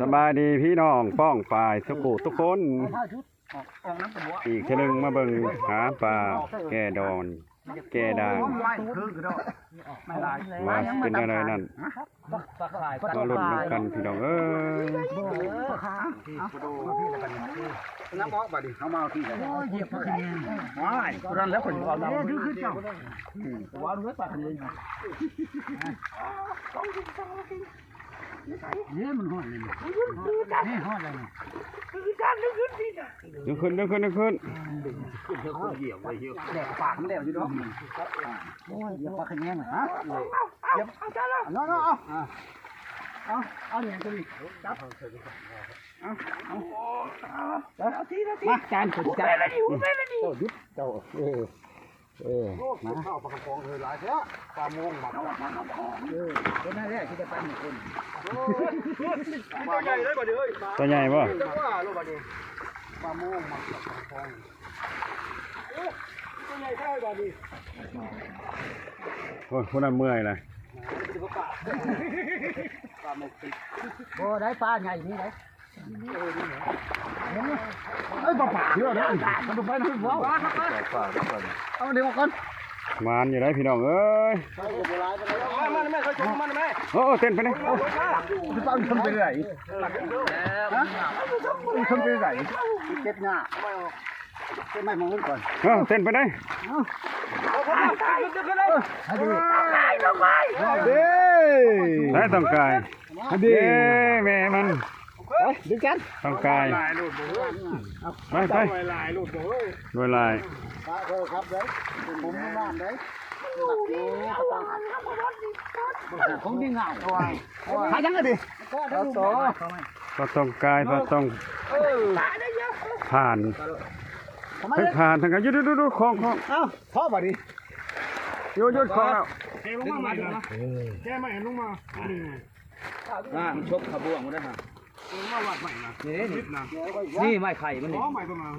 สบายดีพี่น้องป้องปลายทุกคนอีกทีหนึ่งมาเบิ่งหาปลาแก่ดอนแก่ดางว่าเป็นอะไรนั่นมาลุ้นกันพี่น้องเอ้ยน้ำออกบัดนี้เขามาที่ไหนเหยียบมาขึ้นว้ายรันแล้วคนเอาเราดื้อขึ้นเจ้าว้าวด้วยปากเลยเนี่ยมันห้อนเลยนี่ห้อนเลยดึงขึ้นเหยียบไปเยอะแดกปากมันแล้วอยู่ด้วยโอ้ยเหยียบปากขยันฮะเหยียบน้องเอาเนี่ยตัวนี้จับเอาทีมาจานคนจานโอ้ยุบเจ้ามาเข้าปลากระป๋องเลยหลายเถอะปลาโมงมาตัวนั้นแหละที่จะปั้นคนตัวใหญ่เลยบ่เด้อตัวใหญ่ป่ะปลาโมงมาปลากระป๋องตัวใหญ่ได้บ่ดีโอ้ยคนนั้นเมื่อยเลยโอ้ได้ปลาใหญ่นี่ได้เอ้ยปลาเยอะนะมันดูไปนะว้าวเอาเดี๋ยวก่อนมานอยู่ได้พี่น้องเอ้ยมันไม่เคยชมมันไหมโอ้เต้นไปเลยจะต้องชมไปไหนชมไปไหนเจ็บหน้าเจ็บไม่มองก่อนเต้นไปเลยได้ต้องกายแม่มันดึงกันต้องกายไปโดยลายครับเลยผมบ้านเลยผมดิ้งเหงาหายังไงดิก็ต้องกายก็ต้องผ่านทางการยุดคล้องเอ้าพ่อบ่ดิยุดคล้องแล้วดึงมาแกไม่เห็นลงมามันชกขบวงมันได้ฮะมาวัดใหม่นะนี่ไม้ไข่มันนี่ไม้ประมาณ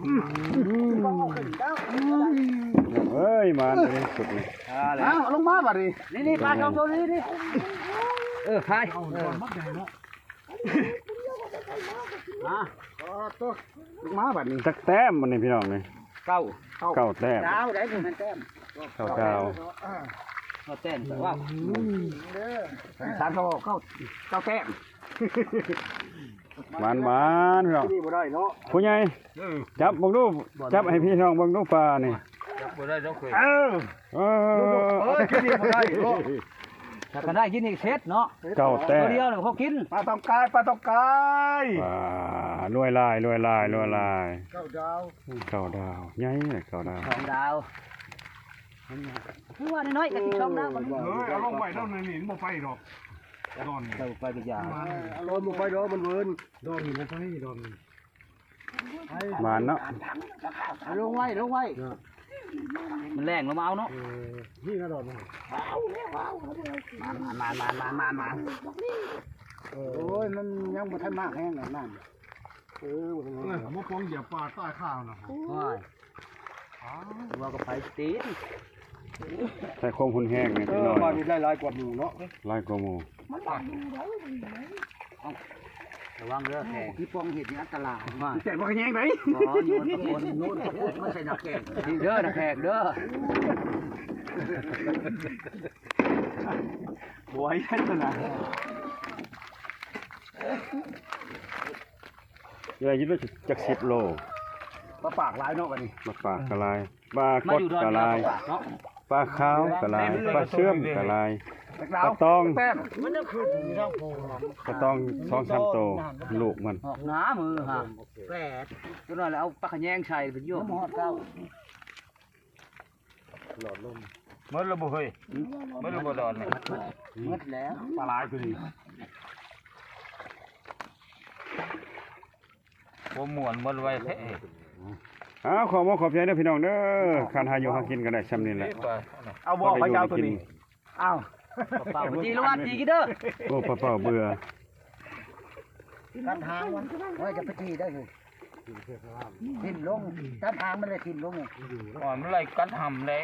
เฮ้ยมาเลยสุดเลยลงมาบ่ดินี่ปลาสองตัวนี่พายตัวลงมาบ่นี่จักแต้มมันนี่พี่น้องนี่เก้าแต้มดาวได้มันแต้มเก้าแต้มแต่ว่าสามเก้าแต้มหวานพี่น้องผู้ใหญ่จับบังดูจับให้พี่น้องบังดูปลานี่จับบ่ได้เจ้าเคยกินบ่ได้ถ้ากันได้กินอีกเซตเนาะเก้าแต้มตัวเดียวเลยเขากินปลาตองกายรวยลายเก้าดาวใหญ่เก้าดาว2 ดาวคือว่าน้อยๆก็สิ2 ดาวเอาลงไว้เท่านั้นนี่บ่ไปดอกดอนเราไปกระยาโดนบ่ไปดอกมันเวินดอนนี่มันทั้งนี้ดอนหวานเนาะลงไว้มันแรงเรามาเอาเนาะนี่ก็ดอนมาโอ้ยมันยังบ่ทันมากแห้งนั่นบ่ฟ้องเหยียบปลาใต้ข้าวนะว่าก็ไปตีนใส่โคมหุ่นแห้งเนี่ยพี่น้องมีลายกว่าหมูเนาะลายกว่าหมูระวังเด้อแขกที่ปองเห็ดนี่อันตรายมากแต่บ่แข็งไหนอ๋อโยนตะโกนโน้นตะโกนไม่ใช่นักแขกเด้อนักแขกเด้อบ่อยแค่นั้นใหญ่ยิ่งจาก10 โลปลาปากลายเนาะบัดนี้ปลาปากกะลายปลากดกะลายปลาขาวกะลายปลาเชื่อมกะลายปลาตองปลาตอง2-3 ตัวลูกมันหนามือฮะแปดตัวนั้นแล้วเอาปลาขะแยงใส่เป็นโยกหมอดเก้าหลอดลมมันระบบเฮ้ยมันระบบดอนเนี่ยมืดแล้วปลาลายคือดีบ่ม่วนมันไว้แท้ขอบใจเด้อพี่น้องเด้อคันหาอยู่หากินกันได้ซ้ำนี่แหละเอาบ่ไปเจ้าตัวนี้อ้าวเปล่าจีละวันจีกี่เด้อโอ้เปล่าเบื่อตัดหางมันจะไปจีได้เลยทิ่มลงตัดหางมันเลยทิ่มลงมันอะไรกันทำเลย